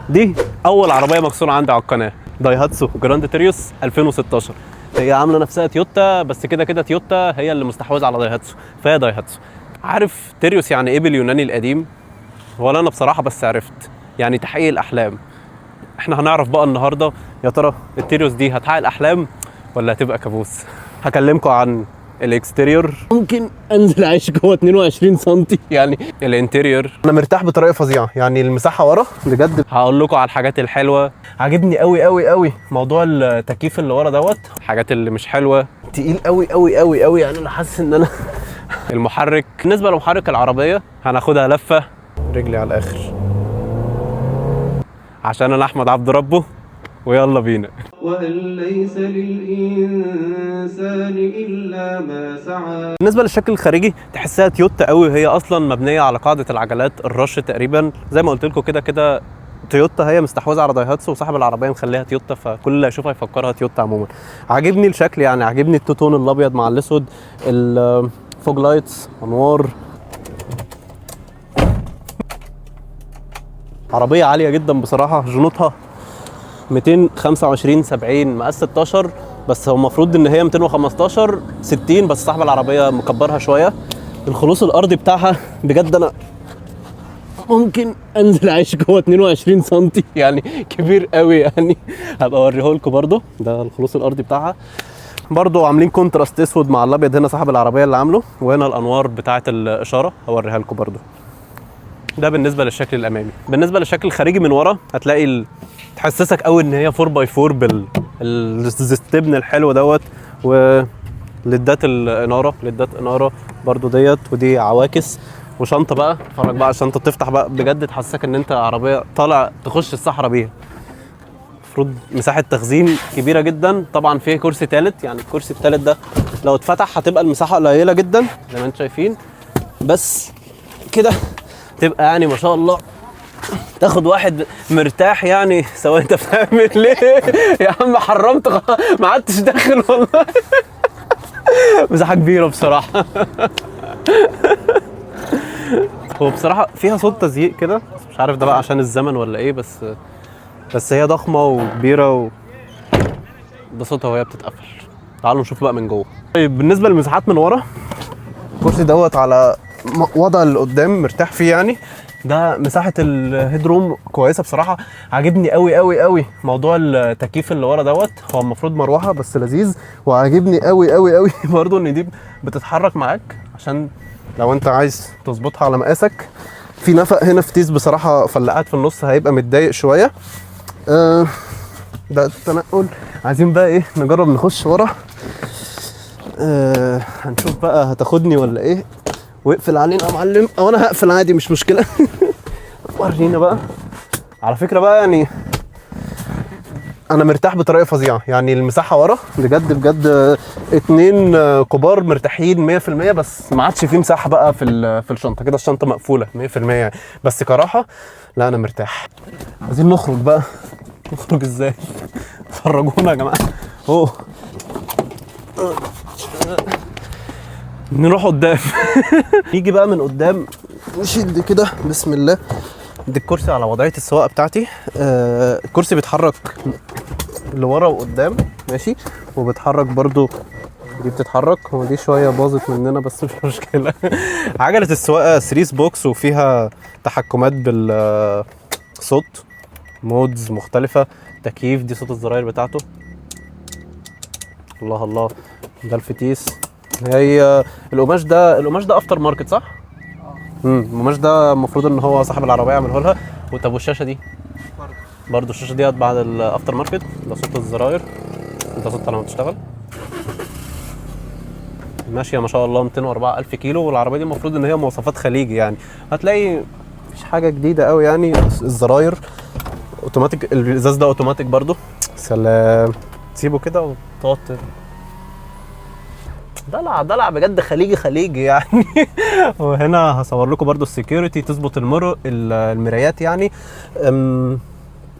دي اول عربيه مكسوره عندي على القناه، دايهاتسو جراند تيريوس 2016. هي عامله نفسها تويوتا، بس كده كده تويوتا هي اللي مستحوذه على دايهاتسو، فهي دايهاتسو. عارف تيريوس يعني ايه باليوناني القديم؟ ولا انا بصراحه بس عرفت يعني تحقيق الاحلام. احنا هنعرف بقى النهارده يا ترى التيريوس دي هتحقق الاحلام ولا هتبقى كابوس. هكلمكم عن الاكستيريور، ممكن انزل اعيش جوه 22 سم يعني. الانتيريور انا مرتاح بطريقه فظيعه، يعني المساحه ورا بجد. هقول لكم على الحاجات الحلوه، عاجبني قوي قوي قوي موضوع التكييف اللي ورا دوت. الحاجات اللي مش حلوه تقيل قوي قوي قوي قوي، يعني انا حاسس ان انا المحرك. بالنسبه لمحرك العربيه هناخدها لفه رجلي على الاخر عشان انا احمد عبد ربه، ويلا بينا. وأن ليس للإنسان إلا ما سعى. بالنسبه للشكل الخارجي تحسها تويوتا قوي، وهي اصلا مبنيه على قاعده العجلات الرش تقريبا. زي ما قلت لكم كده كده تويوتا هي مستحوذه على دايهاتسو، وصاحب العربيه مخليها تويوتا، فكل اللي هيشوفها يفكرها تويوتا عموما. عاجبني الشكل، يعني عاجبني التوتون الابيض مع الاسود، الفوج لايتس، انوار. عربيه عاليه جدا بصراحه. جنوطها 225/70 مقاس 16، بس هو المفروض ان هي 215/60، بس صاحب العربيه مكبرها شويه. الخلوص الارضي بتاعها بجد انا ممكن انزل اعيش جوه 22 سم، يعني كبير قوي يعني. هبقى اوريه لكم برده، ده الخلوص الارضي بتاعها. برضو عاملين كونتراست اسود مع الابيض هنا صاحب العربيه اللي عامله، وهنا الانوار بتاعه الاشاره هوريها لكم برده. ده بالنسبه للشكل الامامي. بالنسبه للشكل الخارجي من ورا هتلاقي تحسسك قوي ان هي 4x4 بالستبن الحلو دوت، وليدات الاناره، ليدات اناره برضو ديت، ودي عواكس. وشنطه بقى، اتفرج بقى على الشنطه، بتفتح بقى بجد تحسسك ان انت عربيه طالع تخش الصحراء بيها. المفروض مساحه تخزين كبيره جدا. طبعا فيه كرسي ثالث، يعني الكرسي الثالث ده لو اتفتح هتبقى المساحه قليله جدا زي ما انتم شايفين، بس كده تبقى يعني ما شاء الله تاخد واحد مرتاح يعني. سواء انت فاهم ليه يا عم حرمت ما عدتش داخل والله. مساحه كبيره بصراحه. هو بصراحه فيها صوت تزييق كده، مش عارف ده بقى عشان الزمن ولا ايه، بس هي ضخمه وكبيره ده صوتها وهي بتتقفل. تعالوا نشوف بقى من جوه. طيب بالنسبه للمساحات من ورا، الكرسي دوت على وضع اللي قدام مرتاح فيه يعني. ده مساحه الهيدروم كويسه بصراحه. عاجبني قوي قوي قوي موضوع التكييف اللي ورا دوت. هو المفروض مروحه بس لذيذ. وعاجبني قوي قوي قوي برضو ان دي بتتحرك معاك عشان لو انت عايز تظبطها على مقاسك. في نفق هنا في تيس بصراحه، فاللي في النص هيبقى متضايق شويه. ده التنقل. عايزين بقى ايه، نجرب نخش ورا. هنشوف بقى هتاخدني ولا ايه. واقفل علينا يا معلم، او انا هقفل عادي مش مشكله. ورينا بقى. على فكره بقى يعني انا مرتاح بطريقه فظيعه، يعني المساحه ورا بجد بجد اتنين كبار مرتاحين 100%، بس ما عادش فيه مساحه بقى في الشنطه. كده الشنطه مقفوله 100% يعني، بس كراحه لا انا مرتاح. عايزين نخرج بقى. نخرج ازاي؟ فرجونا يا جماعه. اوه نروح قدام. نيجي بقى من قدام نشد كده بسم الله. دي الكرسي على وضعيه السواقه بتاعتي. الكرسي بيتحرك لورا وقدام ماشي، وبتحرك برضو دي بتتحرك. ودي شويه باظت مننا بس مش مشكله. عجله السواقه 3 بوكس، وفيها تحكمات بالصوت، مودز مختلفه، تكييف. دي صوت الزراير بتاعته. الله الله. ده الفتيس. هي القماش ده افتر ماركت صح؟ القماش ده المفروض ان هو صاحب العربيه يعمله لها. وطب والشاشه دي؟ برضه الشاشه ديت بعد الافتر ماركت. ده صوت الزراير، ده صوتها لما تشتغل. ماشيه ما شاء الله 204,000 كيلو. والعربيه دي المفروض ان هي مواصفات خليجي يعني. هتلاقي مفيش حاجه جديده قوي يعني. الزراير اوتوماتيك، الازاز ده اوتوماتيك برضه. سلام. تسيبه كده وتقعد دلع بجد خليجي يعني. وهنا هصور لكم برضو السكيورتي تظبط المرايات يعني.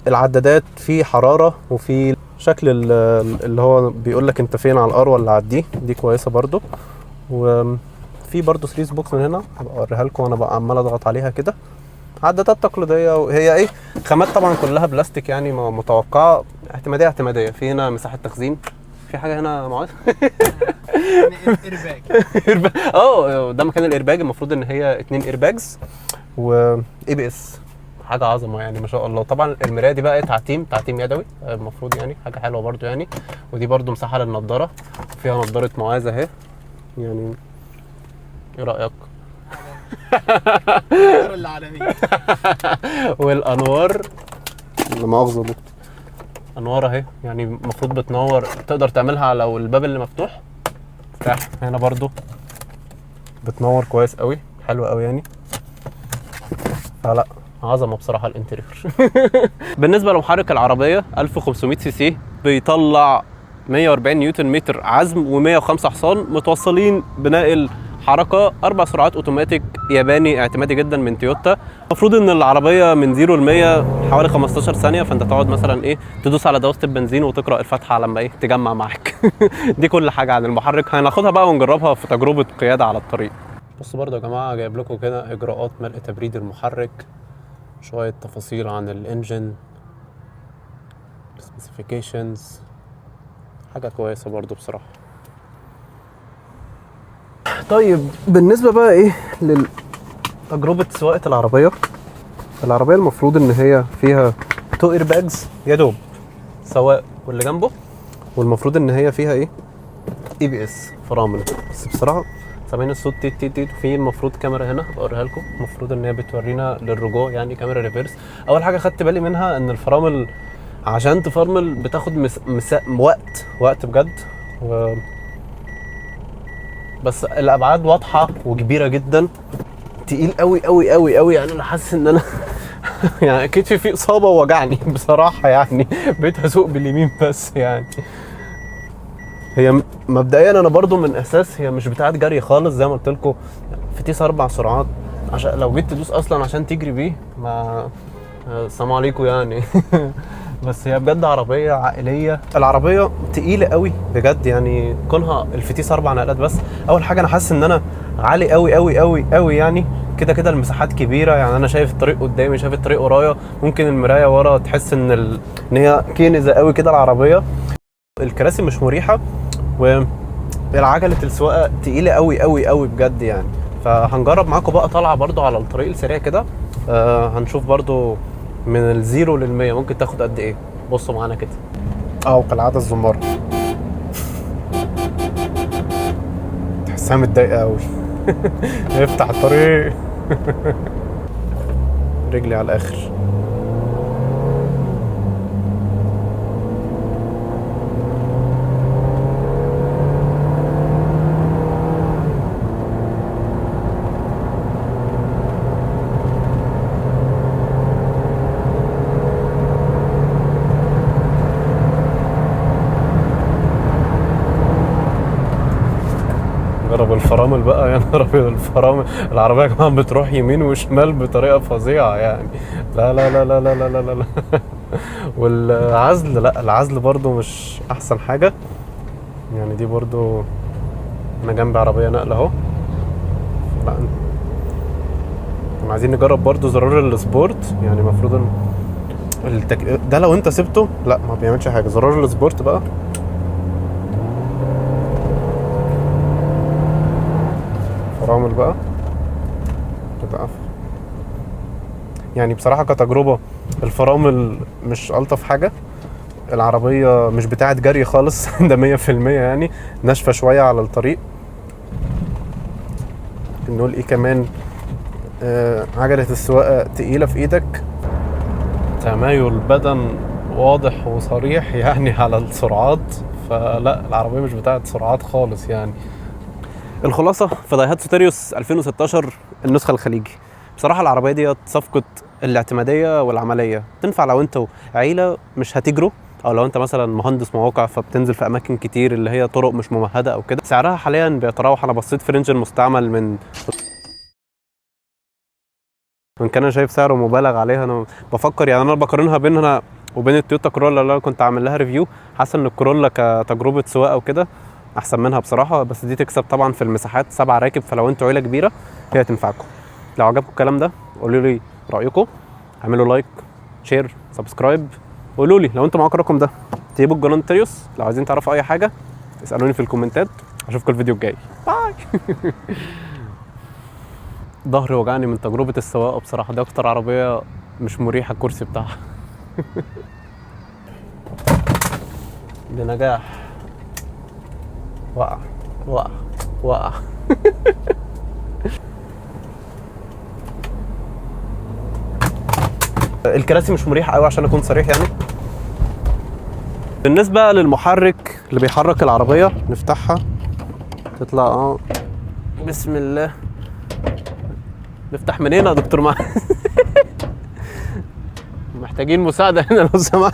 العدادات في حراره، وفي شكل اللي هو بيقول لك انت فين، على الار ولا على دي كويسه برضو. وفي برضو 3 بوكس من هنا هبقى اوريها لكم وانا بقى عمال اضغط عليها كده. عدادات تقليديه، وهي ايه خامات طبعا كلها بلاستيك يعني متوقعه، اعتماديه. في هنا مساحه تخزين، في حاجه هنا معاذ ايرباج. ده مكان الايرباج. المفروض ان هي 2 ايرباجز و اي بي اس، حاجه عظمه يعني ما شاء الله. طبعا المرايه دي بقى تعتيم يدوي المفروض، يعني حاجه حلوه برده يعني. ودي برده مساحه للنضاره، فيها نضاره معاذ اهي يعني. ايه رايك؟ العالمين. والانوار لا مؤاخذه انوار اهي، يعني المفروض بتنور، تقدر تعملها لو الباب اللي مفتوح مفتاح هنا برضو بتنور كويس قوي، حلو قوي يعني. فلا عظمه بصراحه الانتريور. بالنسبه لمحرك العربيه 1500 سي سي، بيطلع 140 نيوتن متر عزم و105 حصان، متوصلين بناقل حركه 4 سرعات اوتوماتيك ياباني اعتمادي جدا من تويوتا. المفروض ان العربيه من 0 ل 100 حوالي 15 ثانيه، فانت تقعد مثلا ايه تدوس على دواسه البنزين وتقرا الفاتحه لما ايه تجمع معاك. دي كل حاجه عن المحرك، هناخدها بقى ونجربها في تجربه قياده على الطريق. بصوا برضه يا جماعه جايب لكم كده اجراءات ملء تبريد المحرك، شويه تفاصيل عن الانجن، سبيسيفيكيشنز، حاجه كويسه برضه بصراحه. طيب بالنسبه بقى ايه لتجربه سواقه العربيه المفروض ان هي فيها 2 ايرباجز يا دوب سواق واللي جنبه، والمفروض ان هي فيها ايه اي بي اس فرامل. بس بصراحه سامعين الصوت تيت تيت تيت. وفي المفروض كاميرا هنا بوريها لكم، المفروض ان هي بتورينا للرجوع يعني كاميرا ريفيرس. اول حاجه خدت بالي منها ان الفرامل عشان تفرمل بتاخد وقت بجد بس الابعاد واضحه وكبيره جدا، تقيل قوي قوي قوي قوي يعني. انا حاسس ان انا يعني كتفي فيه اصابه ووجعني بصراحه يعني. بقيت اسوق باليمين بس يعني. هي مبدئيا انا برضو من اساس هي مش بتاعت جري خالص زي ما قلت لكم، فتيس 4 سرعات، عشان لو جيت تدوس اصلا عشان تجري بيه ما السلام عليكم يعني. بس هي بجد عربيه عائليه. العربيه تقيله قوي بجد يعني، كونها الفتيس 4 نقلات. بس اول حاجه انا حاسس ان انا عالي قوي قوي قوي قوي يعني. كده المساحات كبيره يعني، انا شايف الطريق قدامي، شايف الطريق ورايا، ممكن المرايه ورا تحس ان ان هي كينزه قوي كده العربيه. الكراسي مش مريحه، والعجله السواقه تقيله قوي قوي قوي بجد يعني. فهنجرب معاكم بقى طالعه برضو على الطريق السريع كده. هنشوف برضو من الزيرو لل100 ممكن تاخد قد ايه. بصوا معانا كده. وكالعاده الزماره تحسها متضايقه قوي. افتح الطريق. رجلي على الاخر. جرب الفرامل بقى، يا نهار ابيض الفرامل. العربيه كمان بتروح يمين وشمال بطريقه فظيعه يعني. لا لا لا لا لا لا لا لا. والعزل، لا العزل برضو مش احسن حاجه يعني. دي برضو انا جنبي عربيه نقل اهو. لا عايزين نجرب برضو زرار السبورت يعني. المفروض ان ده لو انت سبته لا ما بيعملش حاجه. زرار السبورت بقى فرامل بقى بتقف يعني. بصراحه كتجربه الفرامل مش الطف حاجه. العربيه مش بتاعه جري خالص. ده 100% يعني. ناشفه شويه على الطريق. نقول ايه كمان، عجله السواقه تقيله في ايدك. تمايل بدن واضح وصريح يعني على السرعات. فلا العربيه مش بتاعه سرعات خالص يعني. الخلاصه في دايهاتسو تيريوس 2016 النسخه الخليجي. بصراحه العربيه دي صفقه الاعتماديه والعمليه، تنفع لو انتوا عيله مش هتجروا، او لو انت مثلا مهندس مواقع فبتنزل في اماكن كتير اللي هي طرق مش ممهده او كده. سعرها حاليا بيتراوح، انا بصيت في رينج المستعمل من كان انا شايف سعره مبالغ عليها. انا بفكر يعني، انا بقارنها بينها وبين التويوتا كورولا اللي انا كنت عامل لها ريفيو. حاسس ان الكورولا كتجربه سواقه وكده احسن منها بصراحه. بس دي تكسب طبعا في المساحات، 7 راكب، فلو انتوا عيله كبيره هي تنفعكم. لو عجبكم الكلام ده قولوا لي رايكم، اعملوا لايك شير سبسكرايب، وقولوا لي لو انتوا معاكم الرقم ده تجيبوا الجولان تريوس. لو عايزين تعرفوا اي حاجه اسالوني في الكومنتات. اشوفكم الفيديو الجاي. باي. ظهري وجعني من تجربه السواقه بصراحه، دي اكتر عربيه مش مريحه الكرسي بتاعها. بنجاح. وقع وقع وقع. الكراسي مش مريحه قوي عشان اكون صريح يعني. بالنسبه للمحرك اللي بيحرك العربيه، نفتحها تطلع بسم الله. نفتح منين يا دكتور معاذ؟ محتاجين مساعده هنا لو سمحت.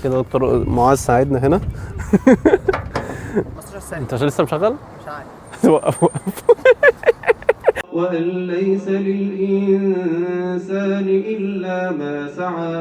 كده دكتور معاذ ساعدنا هنا. انت لسه مشغل؟ مش عارف. وقف وقف. وأن ليس للإنسان إلا ما سعى